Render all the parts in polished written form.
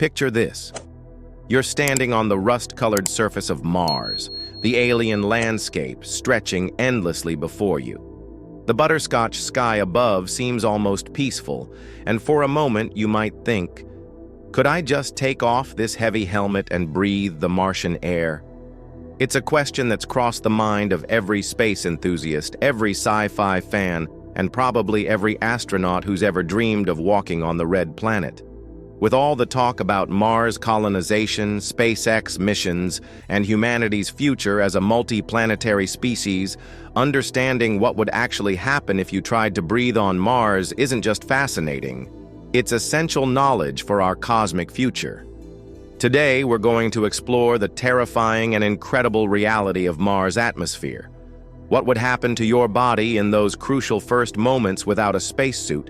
Picture this. You're standing on the rust-colored surface of Mars, the alien landscape stretching endlessly before you. The butterscotch sky above seems almost peaceful, and for a moment you might think, could I just take off this heavy helmet and breathe the Martian air? It's a question that's crossed the mind of every space enthusiast, every sci-fi fan, and probably every astronaut who's ever dreamed of walking on the red planet. With all the talk about Mars colonization, SpaceX missions, and humanity's future as a multi-planetary species, understanding what would actually happen if you tried to breathe on Mars isn't just fascinating. It's essential knowledge for our cosmic future. Today, we're going to explore the terrifying and incredible reality of Mars' atmosphere. What would happen to your body in those crucial first moments without a spacesuit?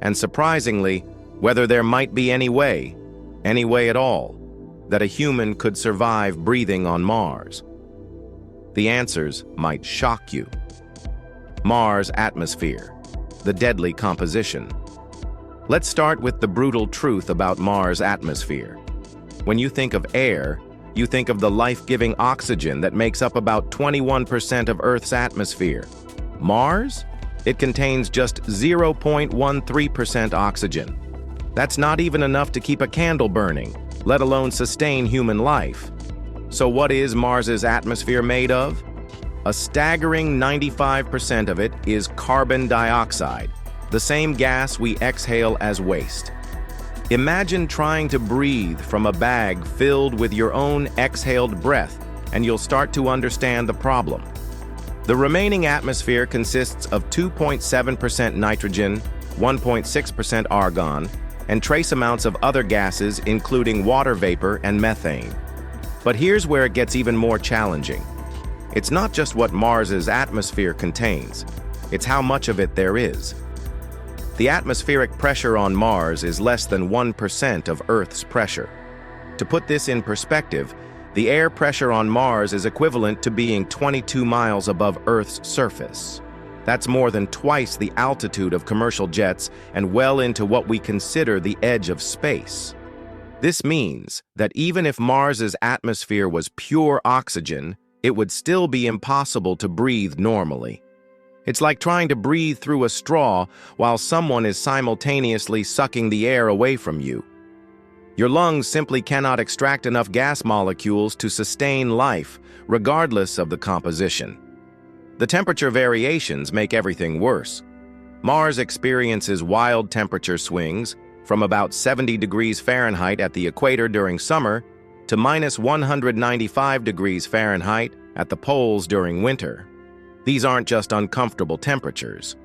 And surprisingly, whether there might be any way at all, that a human could survive breathing on Mars. The answers might shock you. Mars' atmosphere, the deadly composition. Let's start with the brutal truth about Mars' atmosphere. When you think of air, you think of the life-giving oxygen that makes up about 21% of Earth's atmosphere. Mars? It contains just 0.13% oxygen. That's not even enough to keep a candle burning, let alone sustain human life. So what is Mars's atmosphere made of? A staggering 95% of it is carbon dioxide, the same gas we exhale as waste. Imagine trying to breathe from a bag filled with your own exhaled breath, and you'll start to understand the problem. The remaining atmosphere consists of 2.7% nitrogen, 1.6% argon, and trace amounts of other gases including water vapor and methane. But here's where it gets even more challenging. It's not just what Mars's atmosphere contains, it's how much of it there is. The atmospheric pressure on Mars is less than 1% of Earth's pressure. To put this in perspective, the air pressure on Mars is equivalent to being 22 miles above Earth's surface. That's more than twice the altitude of commercial jets and well into what we consider the edge of space. This means that even if Mars's atmosphere was pure oxygen, it would still be impossible to breathe normally. It's like trying to breathe through a straw while someone is simultaneously sucking the air away from you. Your lungs simply cannot extract enough gas molecules to sustain life, regardless of the composition. The temperature variations make everything worse. Mars experiences wild temperature swings from about 70 degrees Fahrenheit at the equator during summer to minus 195 degrees Fahrenheit at the poles during winter. These aren't just uncomfortable temperatures.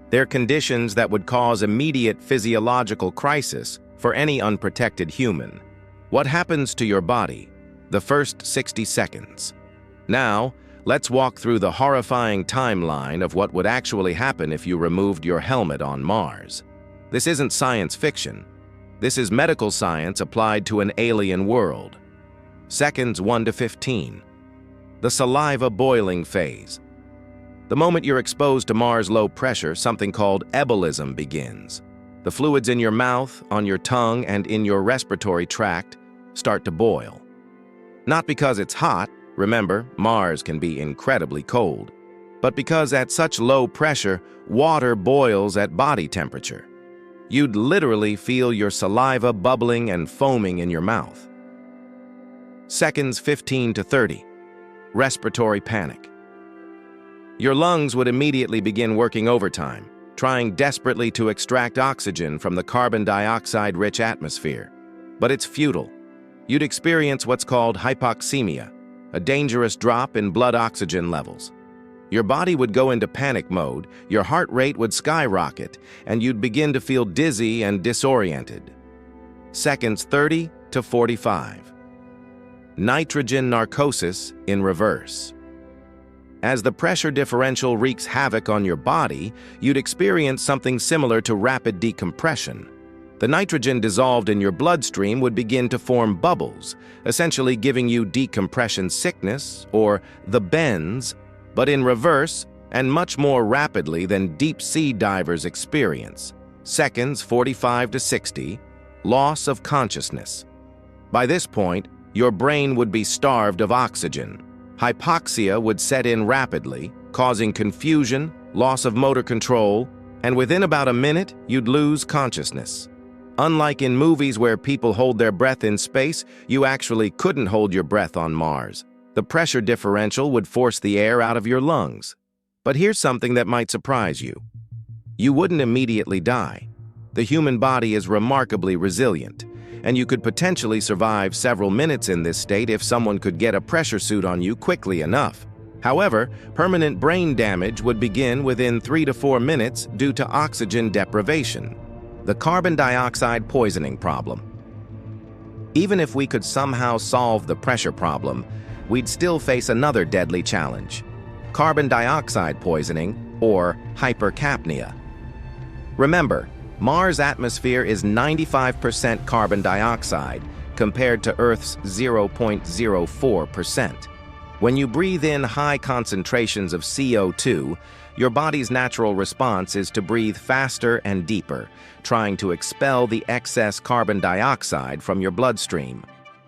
They're conditions that would cause immediate physiological crisis for any unprotected human. What happens to your body? The first 60 seconds. Now, let's walk through the horrifying timeline of what would actually happen if you removed your helmet on Mars. This isn't science fiction. This is medical science applied to an alien world. Seconds 1 to 15. The saliva boiling phase. The moment you're exposed to Mars low pressure, something called ebulism begins. The fluids in your mouth, on your tongue, and in your respiratory tract start to boil. Not because it's hot. Remember, Mars can be incredibly cold, but because at such low pressure, water boils at body temperature. You'd literally feel your saliva bubbling and foaming in your mouth. Seconds 15 to 30. Respiratory panic. Your lungs would immediately begin working overtime, trying desperately to extract oxygen from the carbon dioxide-rich atmosphere. But it's futile. You'd experience what's called hypoxemia, a dangerous drop in blood oxygen levels. Your body would go into panic mode, your heart rate would skyrocket, and you'd begin to feel dizzy and disoriented. Seconds 30 to 45. Nitrogen narcosis in reverse. As the pressure differential wreaks havoc on your body, you'd experience something similar to rapid decompression. The nitrogen dissolved in your bloodstream would begin to form bubbles, essentially giving you decompression sickness, or the bends, but in reverse and much more rapidly than deep-sea divers experience. Seconds 45 to 60, loss of consciousness. By this point, your brain would be starved of oxygen. Hypoxia would set in rapidly, causing confusion, loss of motor control, and within about a minute, you'd lose consciousness. Unlike in movies where people hold their breath in space, you actually couldn't hold your breath on Mars. The pressure differential would force the air out of your lungs. But here's something that might surprise you. You wouldn't immediately die. The human body is remarkably resilient, and you could potentially survive several minutes in this state if someone could get a pressure suit on you quickly enough. However, permanent brain damage would begin within 3 to 4 minutes due to oxygen deprivation. The carbon dioxide poisoning problem. Even if we could somehow solve the pressure problem, we'd still face another deadly challenge: carbon dioxide poisoning, or hypercapnia. Remember, Mars' atmosphere is 95% carbon dioxide, compared to Earth's 0.04%. When you breathe in high concentrations of CO2, your body's natural response is to breathe faster and deeper, trying to expel the excess carbon dioxide from your bloodstream.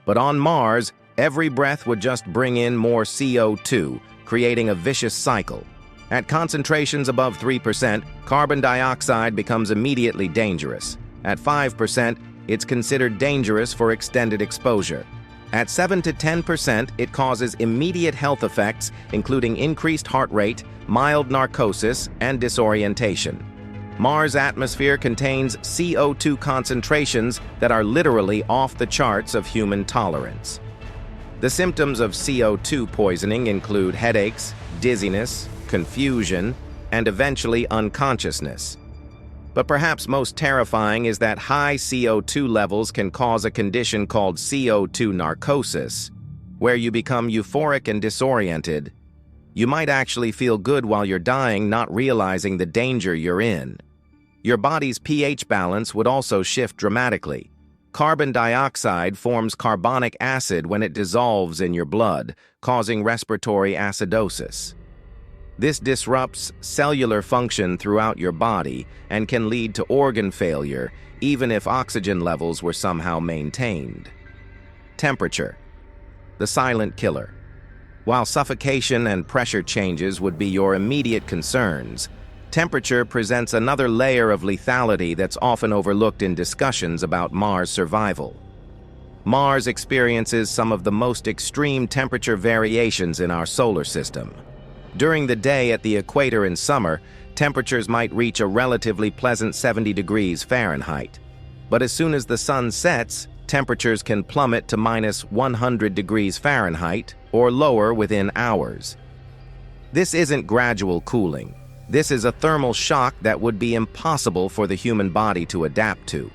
But on Mars, every breath would just bring in more CO2, creating a vicious cycle. At concentrations above 3%, carbon dioxide becomes immediately dangerous. At 5%, it's considered dangerous for extended exposure. At 7 to 10%, it causes immediate health effects, including increased heart rate, mild narcosis, and disorientation. Mars' atmosphere contains CO2 concentrations that are literally off the charts of human tolerance. The symptoms of CO2 poisoning include headaches, dizziness, confusion, and eventually unconsciousness. But perhaps most terrifying is that high CO2 levels can cause a condition called CO2 narcosis, where you become euphoric and disoriented. You might actually feel good while you're dying, not realizing the danger you're in. Your body's pH balance would also shift dramatically. Carbon dioxide forms carbonic acid when it dissolves in your blood, causing respiratory acidosis. This disrupts cellular function throughout your body and can lead to organ failure, even if oxygen levels were somehow maintained. Temperature, the silent killer. While suffocation and pressure changes would be your immediate concerns, temperature presents another layer of lethality that's often overlooked in discussions about Mars survival. Mars experiences some of the most extreme temperature variations in our solar system. During the day at the equator in summer, temperatures might reach a relatively pleasant 70 degrees Fahrenheit. But as soon as the sun sets, temperatures can plummet to minus 100 degrees Fahrenheit or lower within hours. This isn't gradual cooling. This is a thermal shock that would be impossible for the human body to adapt to.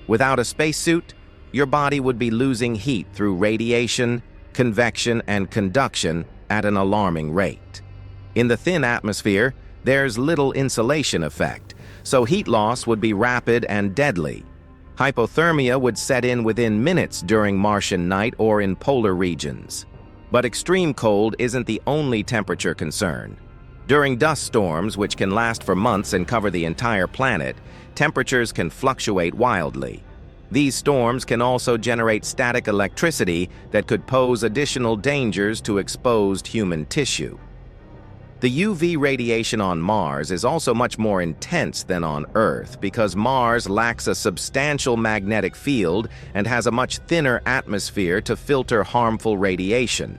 Without a spacesuit, your body would be losing heat through radiation, convection, and conduction at an alarming rate. In the thin atmosphere, there's little insulation effect, so heat loss would be rapid and deadly. Hypothermia would set in within minutes during Martian night or in polar regions. But extreme cold isn't the only temperature concern. During dust storms, which can last for months and cover the entire planet, temperatures can fluctuate wildly. These storms can also generate static electricity that could pose additional dangers to exposed human tissue. The UV radiation on Mars is also much more intense than on Earth because Mars lacks a substantial magnetic field and has a much thinner atmosphere to filter harmful radiation.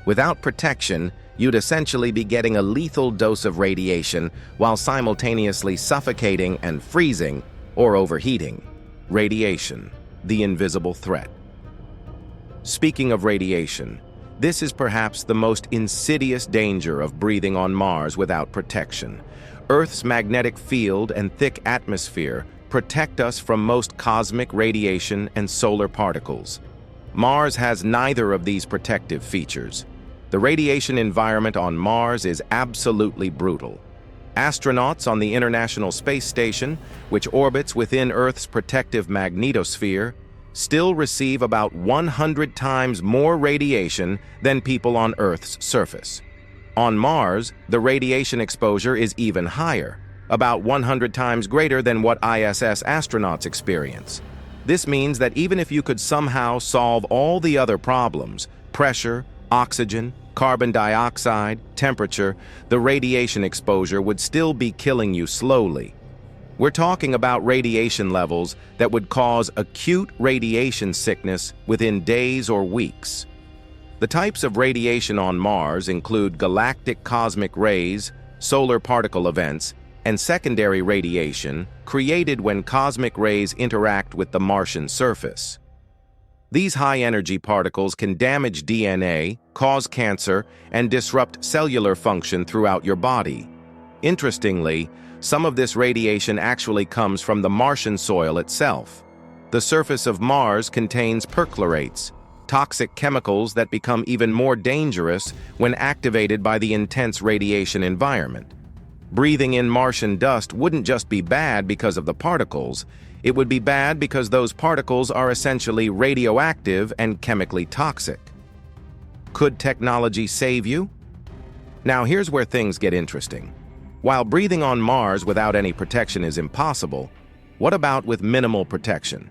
Without protection, you'd essentially be getting a lethal dose of radiation while simultaneously suffocating and freezing or overheating. Radiation, the invisible threat. Speaking of radiation, this is perhaps the most insidious danger of breathing on Mars without protection. Earth's magnetic field and thick atmosphere protect us from most cosmic radiation and solar particles. Mars has neither of these protective features. The radiation environment on Mars is absolutely brutal. Astronauts on the International Space Station, which orbits within Earth's protective magnetosphere, still receive about 100 times more radiation than people on Earth's surface. On Mars, the radiation exposure is even higher, about 100 times greater than what ISS astronauts experience. This means that even if you could somehow solve all the other problems, pressure, oxygen, carbon dioxide, temperature, the radiation exposure would still be killing you slowly. We're talking about radiation levels that would cause acute radiation sickness within days or weeks. The types of radiation on Mars include galactic cosmic rays, solar particle events, and secondary radiation created when cosmic rays interact with the Martian surface. These high-energy particles can damage DNA, cause cancer, and disrupt cellular function throughout your body. Interestingly, some of this radiation actually comes from the Martian soil itself. The surface of Mars contains perchlorates, toxic chemicals that become even more dangerous when activated by the intense radiation environment. Breathing in Martian dust wouldn't just be bad because of the particles, it would be bad because those particles are essentially radioactive and chemically toxic. Could technology save you? Now here's where things get interesting. While breathing on Mars without any protection is impossible, what about with minimal protection?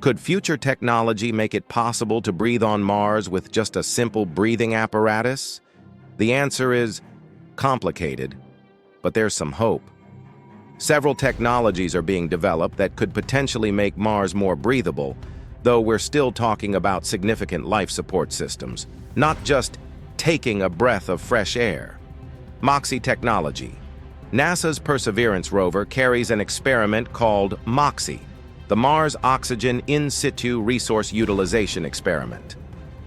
Could future technology make it possible to breathe on Mars with just a simple breathing apparatus? The answer is complicated, but there's some hope. Several technologies are being developed that could potentially make Mars more breathable, though we're still talking about significant life support systems, not just taking a breath of fresh air. MOXIE technology. NASA's Perseverance rover carries an experiment called MOXIE, the Mars Oxygen In Situ Resource Utilization Experiment.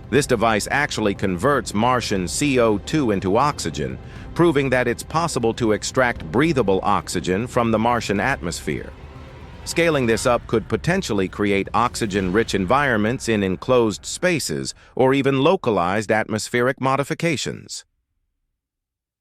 This device actually converts Martian CO2 into oxygen, proving that it's possible to extract breathable oxygen from the Martian atmosphere. Scaling this up could potentially create oxygen-rich environments in enclosed spaces or even localized atmospheric modifications.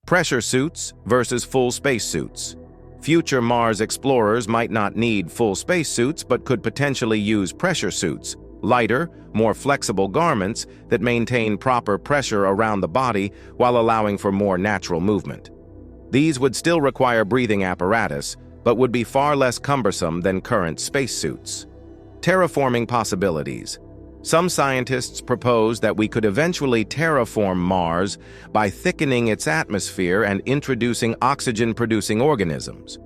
Pressure suits versus full spacesuits. Future Mars explorers might not need full spacesuits but could potentially use pressure suits, lighter, more flexible garments that maintain proper pressure around the body while allowing for more natural movement. These would still require breathing apparatus, but would be far less cumbersome than current spacesuits. Terraforming possibilities. Some scientists propose that we could eventually terraform Mars by thickening its atmosphere and introducing oxygen-producing organisms.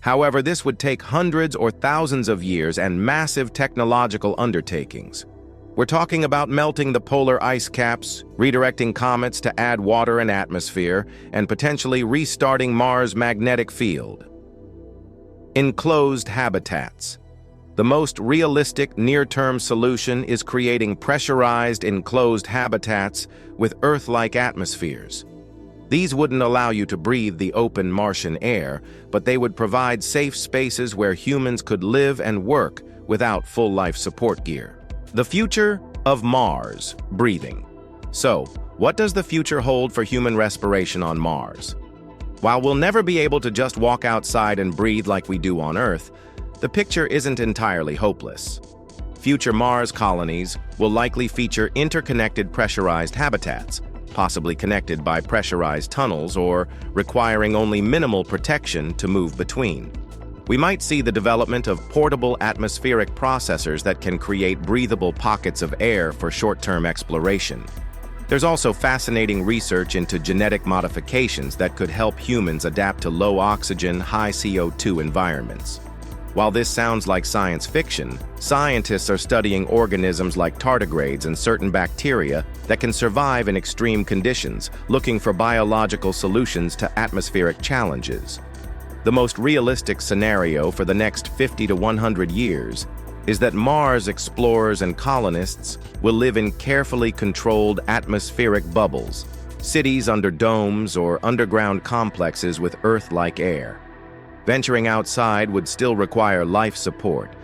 However, this would take hundreds or thousands of years and massive technological undertakings. We're talking about melting the polar ice caps, redirecting comets to add water and atmosphere, and potentially restarting Mars' magnetic field. Enclosed habitats. The most realistic near-term solution is creating pressurized enclosed habitats with Earth-like atmospheres. These wouldn't allow you to breathe the open Martian air, but they would provide safe spaces where humans could live and work without full life support gear. The future of Mars, breathing. So, what does the future hold for human respiration on Mars? While we'll never be able to just walk outside and breathe like we do on Earth, the picture isn't entirely hopeless. Future Mars colonies will likely feature interconnected pressurized habitats, possibly connected by pressurized tunnels or requiring only minimal protection to move between. We might see the development of portable atmospheric processors that can create breathable pockets of air for short-term exploration. There's also fascinating research into genetic modifications that could help humans adapt to low-oxygen, high CO2 environments. While this sounds like science fiction, scientists are studying organisms like tardigrades and certain bacteria that can survive in extreme conditions, looking for biological solutions to atmospheric challenges. The most realistic scenario for the next 50 to 100 years is that Mars explorers and colonists will live in carefully controlled atmospheric bubbles, cities under domes or underground complexes with Earth-like air. Venturing outside would still require life support,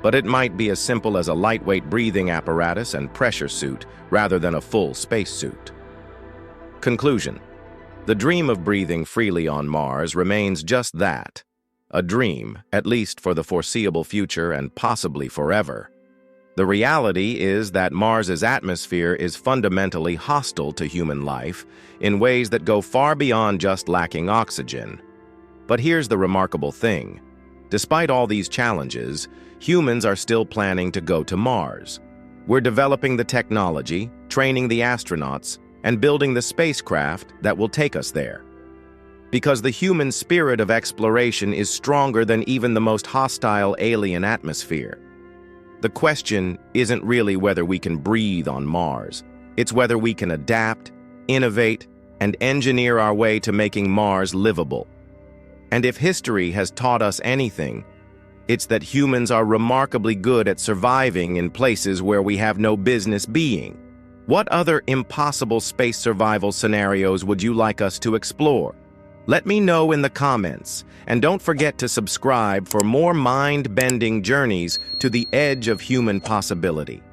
but it might be as simple as a lightweight breathing apparatus and pressure suit rather than a full spacesuit. Conclusion. The dream of breathing freely on Mars remains just that, a dream, at least for the foreseeable future and possibly forever. The reality is that Mars's atmosphere is fundamentally hostile to human life in ways that go far beyond just lacking oxygen. But here's the remarkable thing. Despite all these challenges, humans are still planning to go to Mars. We're developing the technology, training the astronauts, and building the spacecraft that will take us there. Because the human spirit of exploration is stronger than even the most hostile alien atmosphere. The question isn't really whether we can breathe on Mars. It's whether we can adapt, innovate, and engineer our way to making Mars livable. And if history has taught us anything, it's that humans are remarkably good at surviving in places where we have no business being. What other impossible space survival scenarios would you like us to explore? Let me know in the comments, and don't forget to subscribe for more mind-bending journeys to the edge of human possibility.